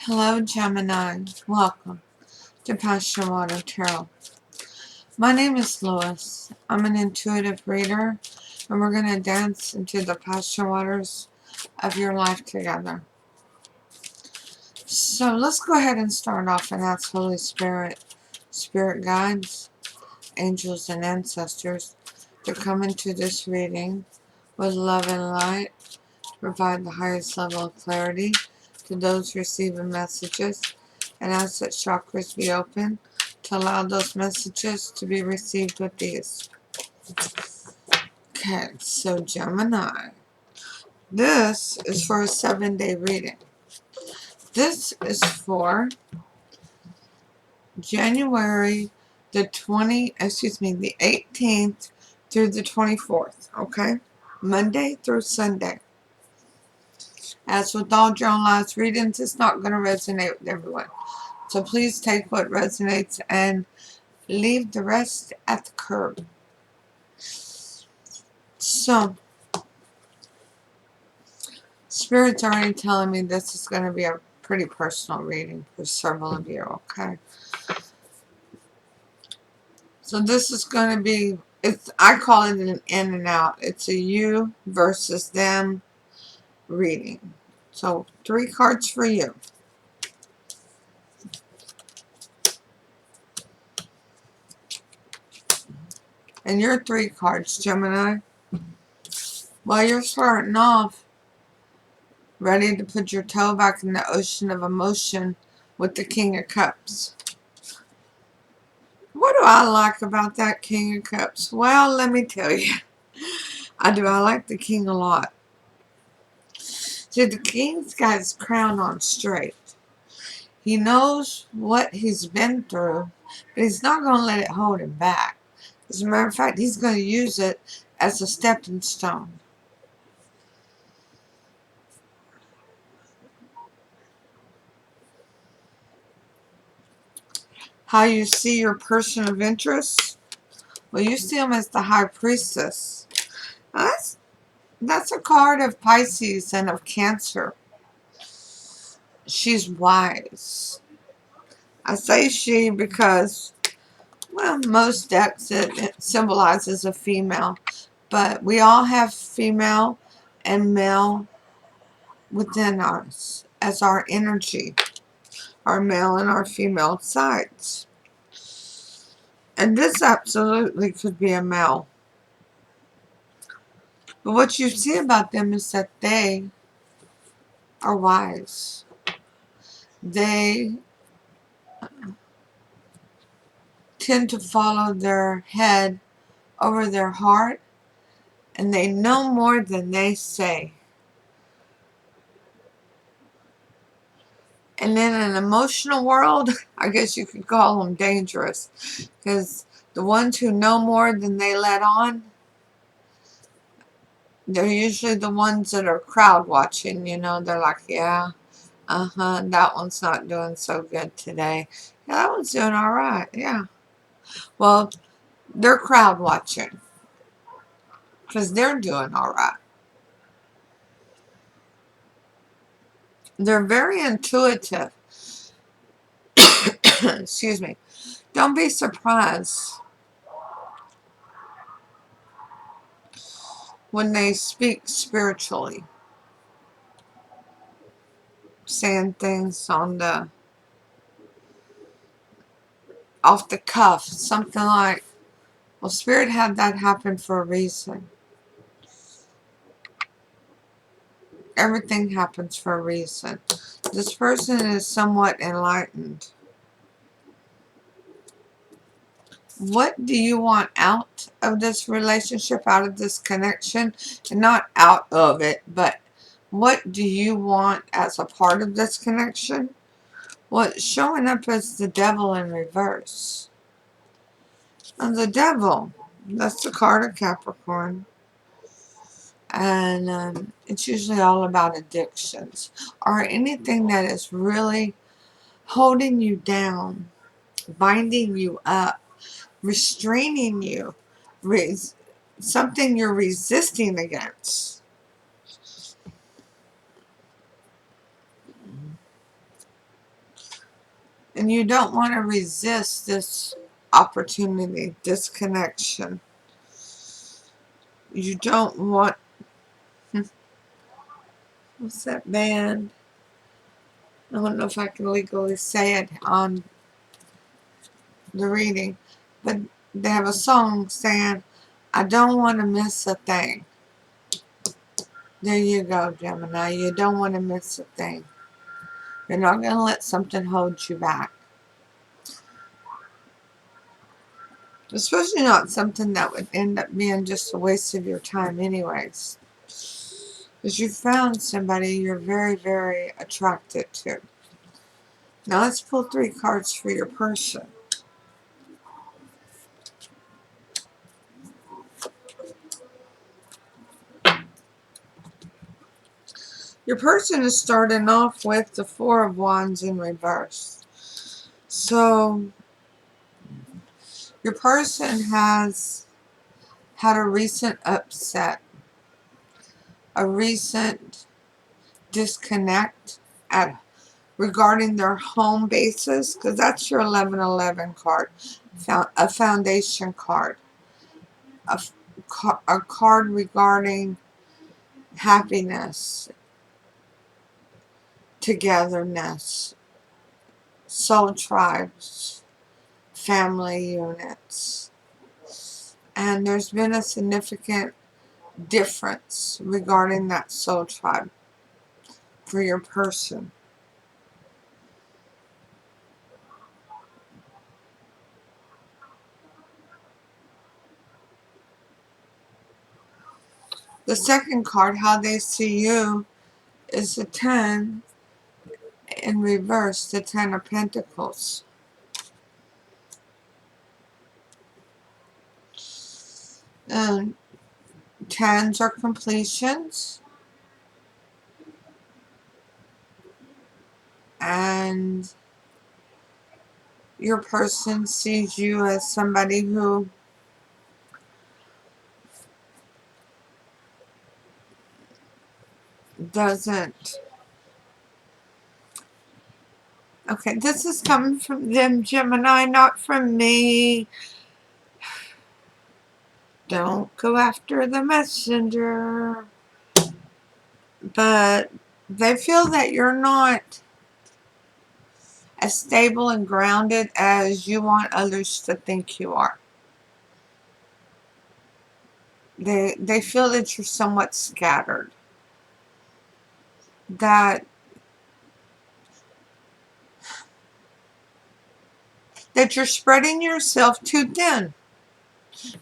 Hello, Gemini. Welcome to PassionWater Tarot. My name is Lois. I'm an intuitive reader, and we're going to dance into the passion waters of your life together. So let's go ahead and start off and ask Holy Spirit, Spirit guides, angels, and ancestors to come into this reading with love and light, to provide the highest level of clarity to those receiving messages, and ask that chakras be open to allow those messages to be received with ease. Okay, so Gemini, this is for a 7-day reading. This is for January the 18th through the 24th, okay? Monday through Sunday. As with all generalized readings, it's not going to resonate with everyone. So please take what resonates and leave the rest at the curb. So, Spirit's already telling me this is going to be a pretty personal reading for several of you, okay? So this is going to be, I call it an in and out. It's a you versus them reading. So 3 cards for you. And your 3 cards, Gemini. While you're starting off, ready to put your toe back in the ocean of emotion with the King of Cups. What do I like about that King of Cups? Well, let me tell you. I like the King a lot. See, the King's got his crown on straight. He knows what he's been through, but he's not going to let it hold him back. As a matter of fact, he's going to use it as a stepping stone. How you see your person of interest? Well, you see him as the High Priestess. Now, that's a card of Pisces and of Cancer. She's wise. I say she because, well, most decks it symbolizes a female. But we all have female and male within us as our energy. Our male and our female sides. And this absolutely could be a male. But what you see about them is that they are wise. They tend to follow their head over their heart, and they know more than they say. And in an emotional world, I guess you could call them dangerous, because the ones who know more than they let on, they're usually the ones that are crowd watching, you know. They're like, yeah, that one's not doing so good today. Yeah, that one's doing all right, yeah. Well, they're crowd watching because they're doing all right. They're very intuitive. Excuse me. Don't be surprised when they speak spiritually, saying things on the off the cuff, something like, well, Spirit had that happen for a reason. Everything happens for a reason. This person is somewhat enlightened. What do you want out of this relationship, out of this connection? And not out of it, but what do you want as a part of this connection? Well, it's showing up as the devil in reverse. And the devil, that's the card of Capricorn. And it's usually all about addictions or anything that is really holding you down, binding you up, restraining you, something you're resisting against. And you don't want to resist this opportunity, this connection. You don't want... What's that band? I don't know if I can legally say it on the reading, but they have a song saying, I don't want to miss a thing. There you go, Gemini. You don't want to miss a thing. You're not going to let something hold you back. Especially not something that would end up being just a waste of your time anyways. Because you found somebody you're very, very attracted to. Now let's pull 3 cards for your person. Your person is starting off with the 4 of Wands in reverse. So, your person has had a recent upset, a recent disconnect regarding their home bases, because that's your 1111 card, a foundation card, a card regarding happiness, togetherness, soul tribes, family units. And there's been a significant difference regarding that soul tribe for your person. The second card, how they see you, is the 10 in reverse, the 10 of Pentacles. And 10s are completions. And your person sees you as somebody who doesn't... Okay, this is coming from them, Gemini, not from me. Don't go after the messenger. But they feel that you're not as stable and grounded as you want others to think you are. They feel that you're somewhat scattered. That you're spreading yourself too thin.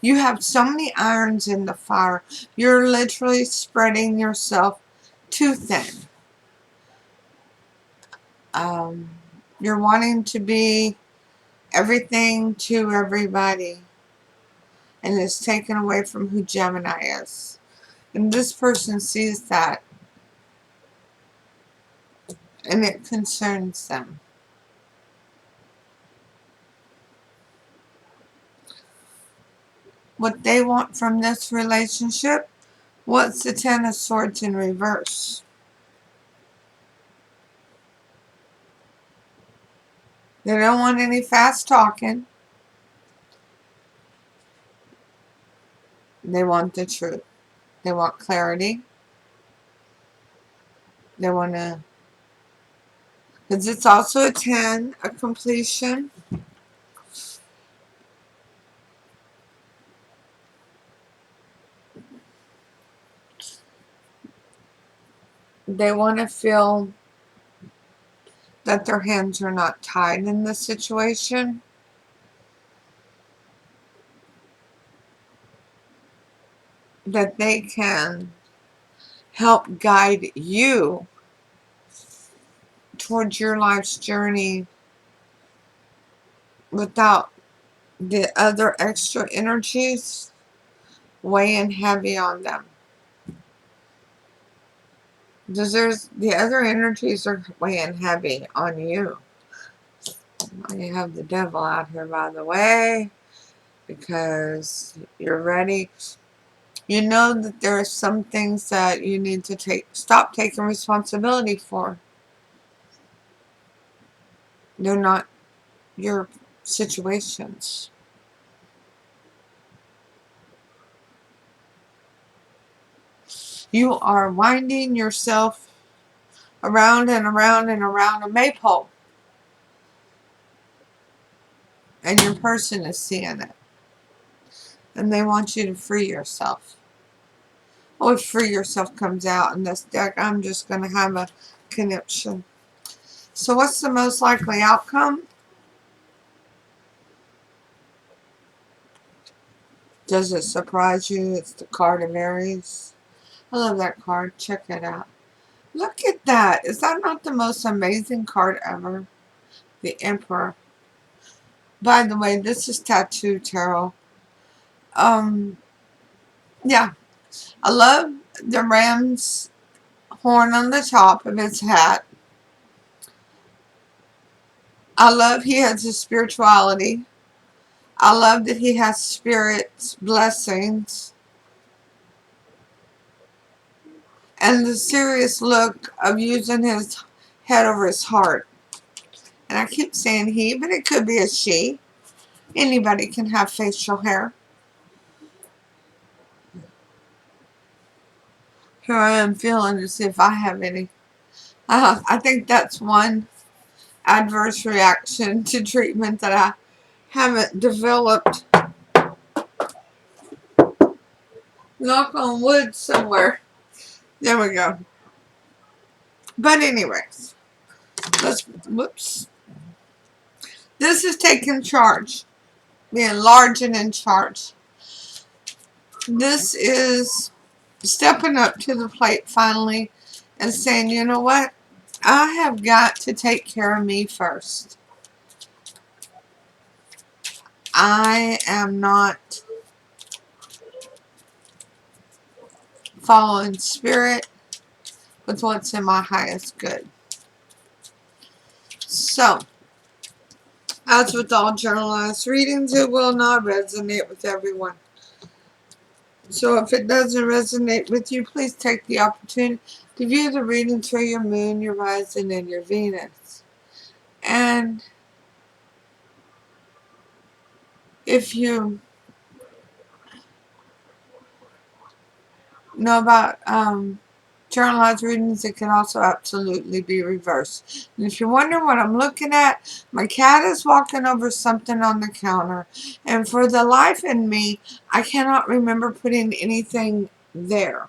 You have so many irons in the fire. You're literally spreading yourself too thin. You're wanting to be everything to everybody. And it's taken away from who Gemini is. And this person sees that. And it concerns them. What they want from this relationship? What's the 10 of Swords in reverse? They don't want any fast talking. They want the truth. They want clarity. They want to... Because it's also a 10, a completion. They want to feel that their hands are not tied in this situation. That they can help guide you towards your life's journey without the other extra energies weighing heavy on them. Because the other energies are weighing heavy on you. You have the devil out here, by the way, because you're ready. You know that there are some things that you need to stop taking responsibility for. They're not your situations. You are winding yourself around and around and around a maypole. And your person is seeing it. And they want you to free yourself. Oh, if free yourself comes out in this deck, I'm just going to have a connection. So what's the most likely outcome? Does it surprise you? It's the card of Aries. I love that card. Check it out. Look at that. Is that not the most amazing card ever? The Emperor. By the way, this is Tattoo Tarot. Yeah. I love the ram's horn on the top of his hat. I love he has his spirituality. I love that he has spirit's blessings. And the serious look of using his head over his heart. And I keep saying he, but it could be a she. Anybody can have facial hair. Here I am feeling to see if I have any. I think that's one adverse reaction to treatment that I haven't developed. Knock on wood somewhere. There we go. But anyways, whoops. This is taking charge. Being large and in charge. This is stepping up to the plate finally and saying, you know what? I have got to take care of me first. I am not following spirit with what's in my highest good. So, as with all journalized readings, it will not resonate with everyone. So if it doesn't resonate with you, please take the opportunity to view the reading through your moon, your rising, and your Venus. And if you know about journalized readings, it can also absolutely be reversed. And if you wonder what I'm looking at, my cat is walking over something on the counter. And for the life in me, I cannot remember putting anything there.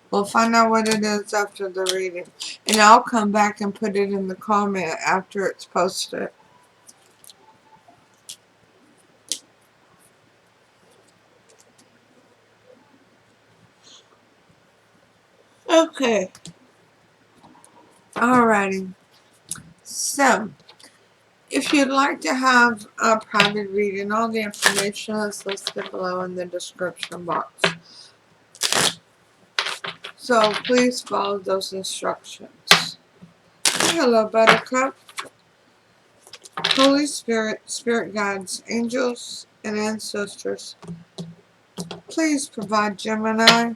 We'll find out what it is after the reading. And I'll come back and put it in the comment after it's posted. Okay. Alrighty. So, if you'd like to have a private reading, all the information is listed below in the description box. So, please follow those instructions. Hello, Buttercup. Holy Spirit, Spirit Guides, Angels, and Ancestors, please provide Gemini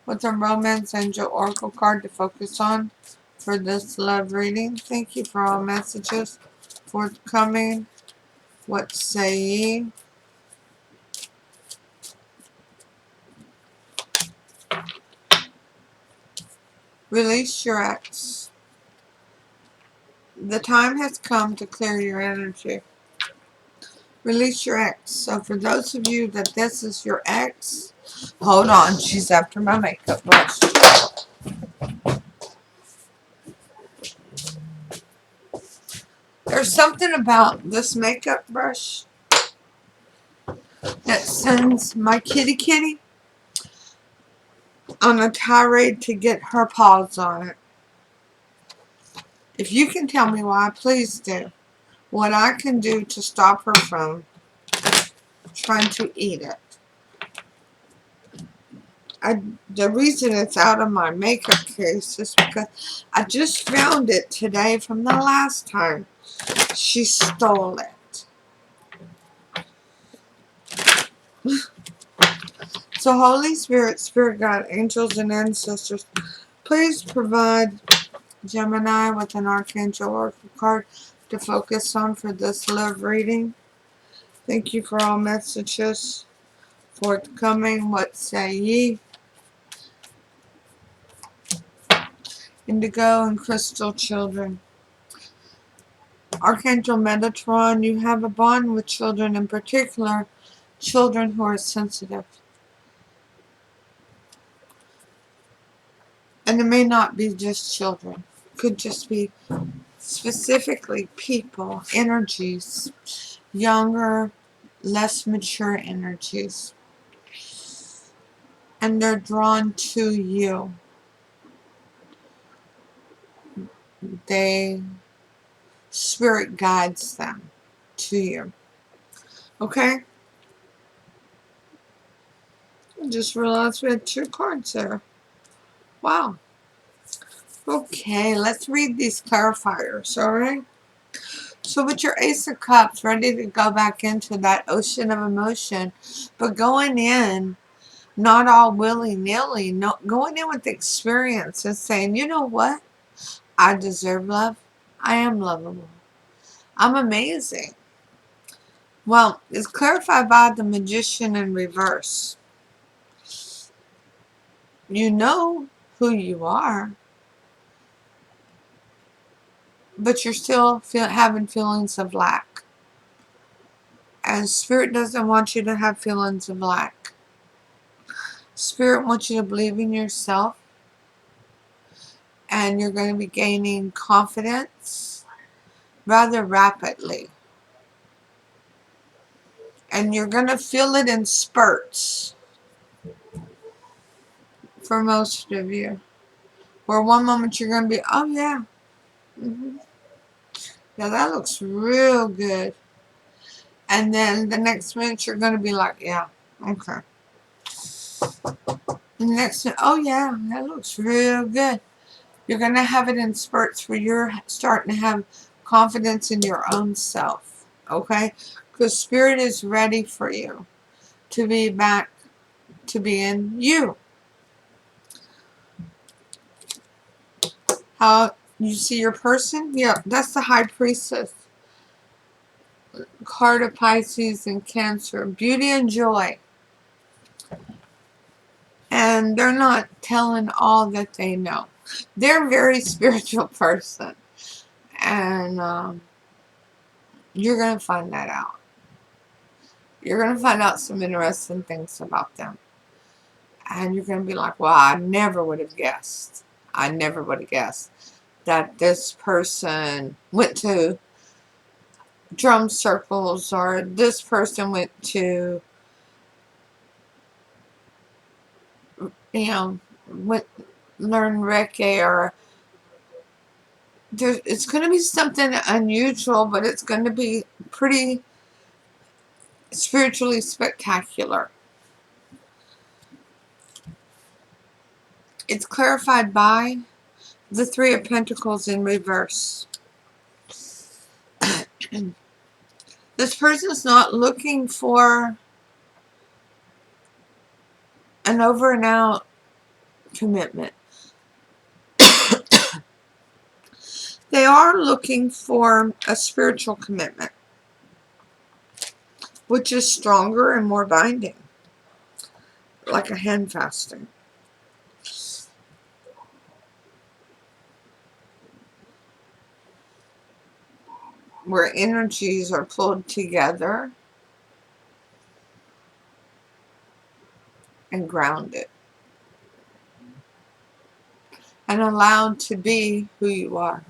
with a Romance Angel Oracle card to focus on for this love reading. Thank you for all messages forthcoming. What say ye? Release your ex. The time has come to clear your energy. Release your ex. So for those of you that this is your ex, hold on, she's after my makeup brush. There's something about this makeup brush that sends my kitty on a tirade to get her paws on it. If you can tell me why, please do. What I can do to stop her from trying to eat it. The reason it's out of my makeup case is because I just found it today from the last time she stole it. So Holy Spirit, Spirit God, angels, and ancestors, please provide Gemini with an Archangel Oracle card to focus on for this love reading. Thank you for all messages forthcoming. What say ye? Indigo and Crystal children. Archangel Metatron, you have a bond with children, in particular children who are sensitive. And it may not be just children. It could just be specifically people, energies, younger, less mature energies. And they're drawn to you. Spirit guides them to you. Okay? I just realized we had 2 cards there. Wow. Okay, let's read these clarifiers, alright? So with your Ace of Cups, ready to go back into that ocean of emotion, but going in, not all willy-nilly, no, going in with experience and saying, you know what? I deserve love. I am lovable. I'm amazing. Well, it's clarified by the Magician in reverse. You know who you are, but you're still having feelings of lack. And Spirit doesn't want you to have feelings of lack. Spirit wants you to believe in yourself, and you're going to be gaining confidence rather rapidly. And you're going to feel it in spurts for most of you. Where one moment you're going to be, oh yeah, yeah, that looks real good. And then the next minute you're going to be like, yeah, okay. The next minute, oh yeah, that looks real good. You're going to have it in spurts where you're starting to have confidence in your own self, okay? Because Spirit is ready for you to be back to being you. How you see your person? Yeah, that's the High Priestess. Card of Pisces and Cancer. Beauty and joy. And they're not telling all that they know. They're a very spiritual person. And you're going to find that out. You're going to find out some interesting things about them. And you're going to be like, well, I never would have guessed. I never would have guessed that this person went to drum circles, or this person went to, learn Reiki, or it's going to be something unusual, but it's going to be pretty spiritually spectacular. It's clarified by the Three of Pentacles in reverse. This person is not looking for an over and out commitment. They are looking for a spiritual commitment, which is stronger and more binding, like a hand fasting. Where energies are pulled together and grounded and allowed to be who you are.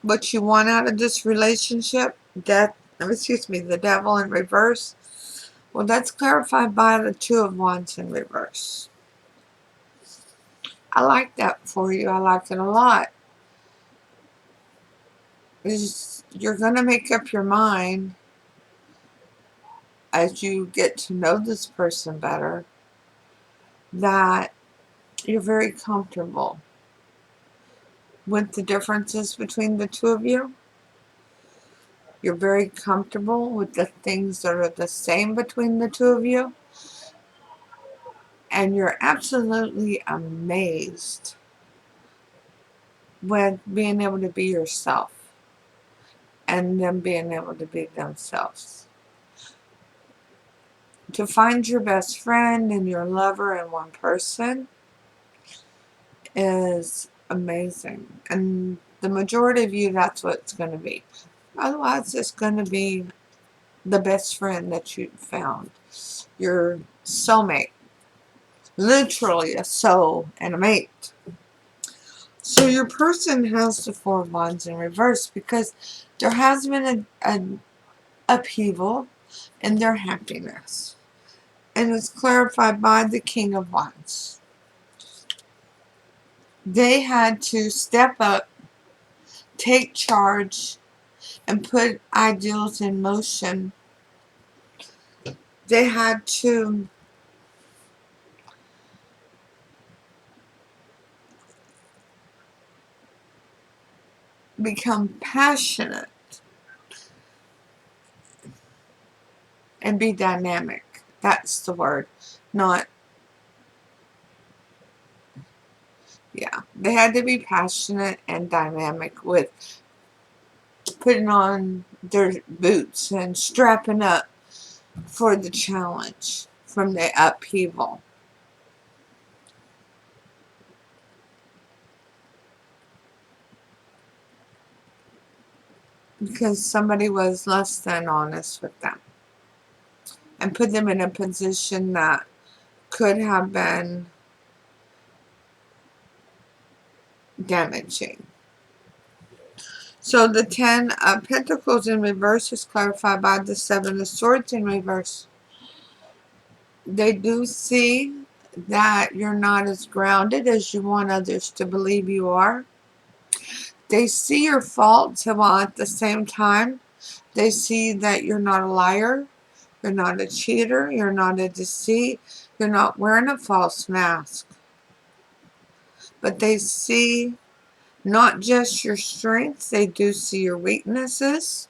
What you want out of this relationship, the devil in reverse, well, that's clarified by the Two of Wands in reverse. I like that for you. I like it a lot. You're going to make up your mind as you get to know this person better that you're very comfortable with the differences between the two of you. You're very comfortable with the things that are the same between the two of you. And you're absolutely amazed with being able to be yourself and them being able to be themselves. To find your best friend and your lover in one person is amazing. And the majority of you, that's what it's going to be. Otherwise, it's going to be the best friend that you found. Your soulmate. Literally a soul and a mate. So your person has the Four of Wands in reverse because there has been an upheaval in their happiness. And it's clarified by the King of Wands. They had to step up, take charge, and put ideals in motion. They had to become passionate and be dynamic. That's the word. Not, yeah. They had to be passionate and dynamic with putting on their boots and strapping up for the challenge from the upheaval. Because somebody was less than honest with them and put them in a position that could have been damaging. So the Ten of Pentacles in reverse is clarified by the Seven of Swords in reverse. They do see that you're not as grounded as you want others to believe you are. They see your faults, while at the same time, they see that you're not a liar, you're not a cheater, you're not a deceit, you're not wearing a false mask. But they see not just your strengths, they do see your weaknesses.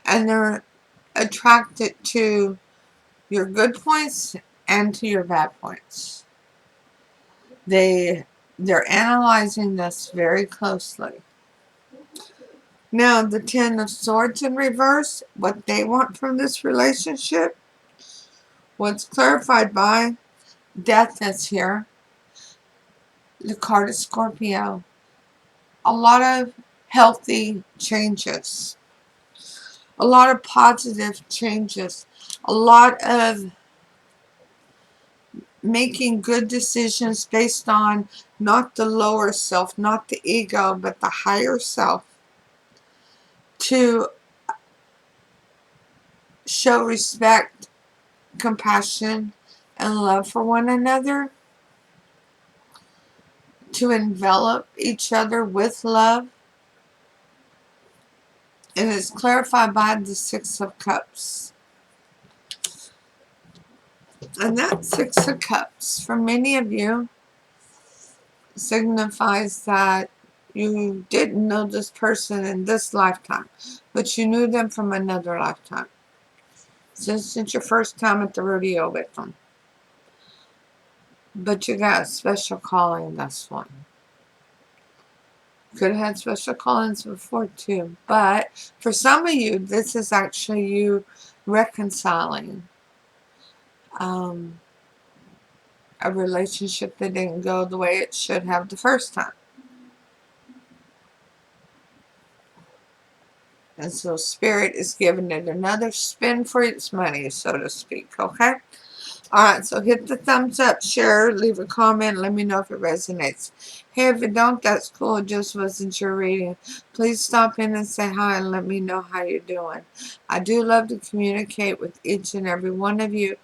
And they're attracted to your good points and to your bad points. They're analyzing this very closely. Now, the Ten of Swords in reverse, what they want from this relationship, what's clarified by Death is here. The card is Scorpio. A lot of healthy changes. A lot of positive changes. A lot of making good decisions based on not the lower self, not the ego, but the higher self. To show respect, compassion, and love for one another. To envelop each other with love. And it's clarified by the Six of Cups. And that Six of Cups, for many of you, signifies that you didn't know this person in this lifetime, but you knew them from another lifetime. Since it's your first time at the rodeo with them. But you got a special calling this one. Could have had special callings before too. But for some of you, this is actually you reconciling a relationship that didn't go the way it should have the first time. And so Spirit is giving it another spin for its money, so to speak, okay? Alright, so hit the thumbs up, share, leave a comment, let me know if it resonates. Hey, if it don't, that's cool, it just wasn't your reading. Please stop in and say hi and let me know how you're doing. I do love to communicate with each and every one of you.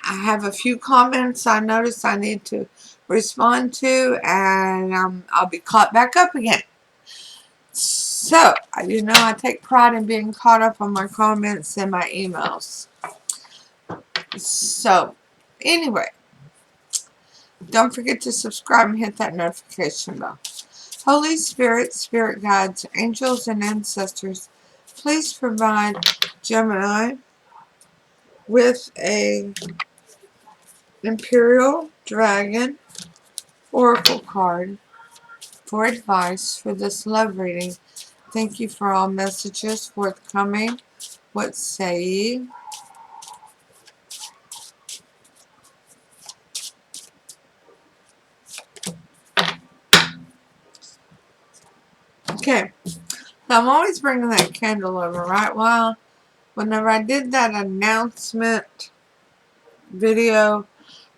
I have a few comments I noticed I need to respond to, and I'll be caught back up again. So, you know I take pride in being caught up on my comments and my emails. So, anyway, don't forget to subscribe and hit that notification bell. Holy Spirit, spirit guides, angels, and ancestors, please provide Gemini with a Imperial Dragon Oracle card for advice for this love reading. Thank you for all messages forthcoming. What say ye? Okay, so I'm always bringing that candle over, right? Well, whenever I did that announcement video,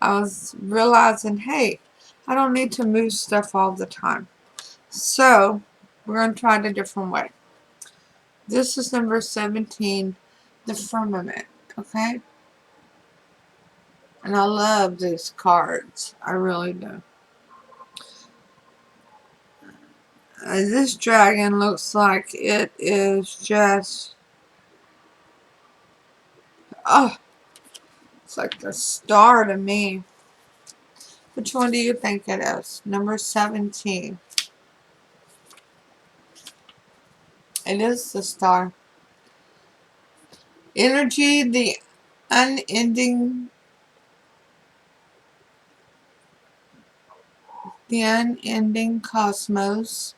I was realizing, hey, I don't need to move stuff all the time. So, we're going to try it a different way. This is number 17, the firmament, okay? And I love these cards. I really do. This dragon looks like it is just, oh, it's like the star to me. Which one do you think it is? Number 17. It is the star. Energy, the unending cosmos.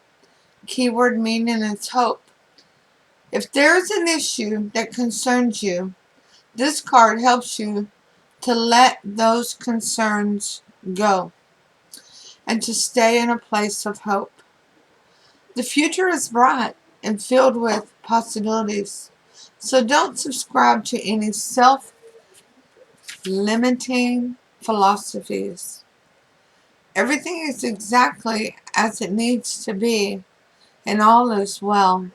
Keyword meaning is hope. If there's an issue that concerns you, this card helps you to let those concerns go and to stay in a place of hope. The future is bright and filled with possibilities. So don't subscribe to any self-limiting philosophies. Everything is exactly as it needs to be, and all is well.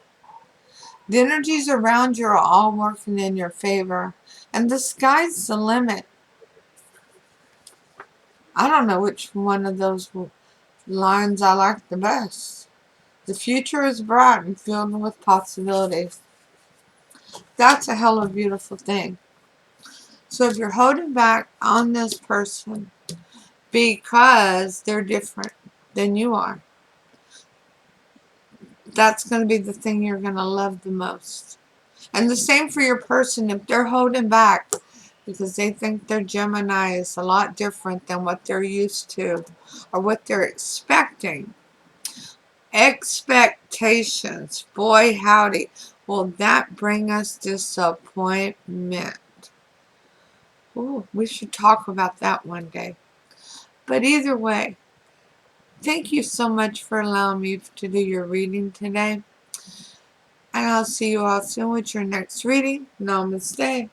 The energies around you are all working in your favor, and the sky's the limit. I don't know which one of those lines I like the best. The future is bright and filled with possibilities. That's a hell of a beautiful thing. So if you're holding back on this person because they're different than you are, that's going to be the thing you're going to love the most. And the same for your person. If they're holding back because they think their Gemini is a lot different than what they're used to or what they're expecting. Expectations. Boy, howdy. Will that bring us disappointment? Ooh, we should talk about that one day. But either way, thank you so much for allowing me to do your reading today. And I'll see you all soon with your next reading. Namaste.